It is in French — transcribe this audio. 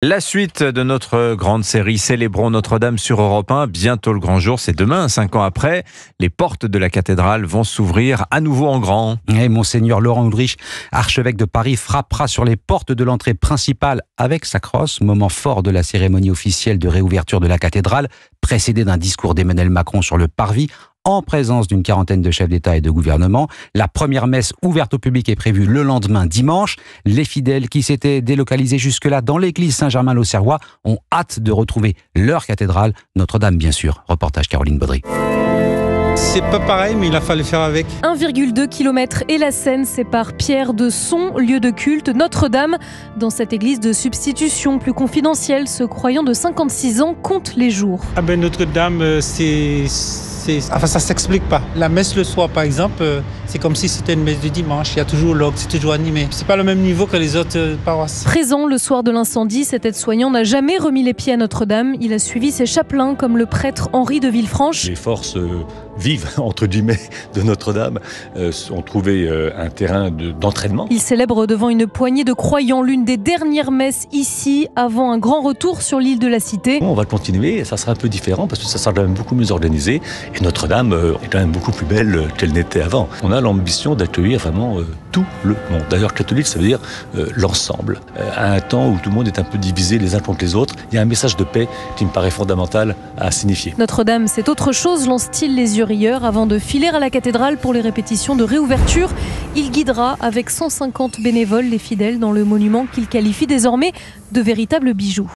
La suite de notre grande série Célébrons Notre-Dame sur Europe 1, bientôt le grand jour, c'est demain, 5 ans après. Les portes de la cathédrale vont s'ouvrir à nouveau en grand. Et Monseigneur Laurent Ulrich, archevêque de Paris, frappera sur les portes de l'entrée principale avec sa crosse, moment fort de la cérémonie officielle de réouverture de la cathédrale, précédé d'un discours d'Emmanuel Macron sur le parvis, en présence d'une quarantaine de chefs d'État et de gouvernement. La première messe ouverte au public est prévue le lendemain dimanche. Les fidèles qui s'étaient délocalisés jusque-là dans l'église Saint-Germain-l'Auxerrois ont hâte de retrouver leur cathédrale, Notre-Dame bien sûr. Reportage Caroline Baudry. C'est pas pareil, mais il a fallu faire avec. 1,2 km et la Seine sépare Pierre de son lieu de culte, Notre-Dame. Dans cette église de substitution plus confidentielle, ce croyant de 56 ans compte les jours. Notre-Dame, ça s'explique pas. La messe le soir, par exemple, c'est comme si c'était une messe de dimanche. Il y a toujours l'orgue, c'est toujours animé. C'est pas le même niveau que les autres paroisses. Présent le soir de l'incendie, cet aide-soignant n'a jamais remis les pieds à Notre-Dame. Il a suivi ses chapelains comme le prêtre Henri de Villefranche. Les forces vives, entre guillemets, de Notre-Dame ont trouvé un terrain d'entraînement. Il célèbre devant une poignée de croyants l'une des dernières messes ici, avant un grand retour sur l'île de la Cité. On va continuer, ça sera un peu différent parce que ça sera quand même beaucoup mieux organisé. Et Notre-Dame est quand même beaucoup plus belle qu'elle n'était avant. On a l'ambition d'accueillir vraiment tout le monde. D'ailleurs, catholique, ça veut dire l'ensemble. À un temps où tout le monde est un peu divisé les uns contre les autres, il y a un message de paix qui me paraît fondamental à signifier. Notre-Dame, c'est autre chose, lance-t-il les yeux rieurs avant de filer à la cathédrale pour les répétitions de réouverture. Il guidera avec 150 bénévoles les fidèles dans le monument qu'il qualifie désormais de véritable bijou.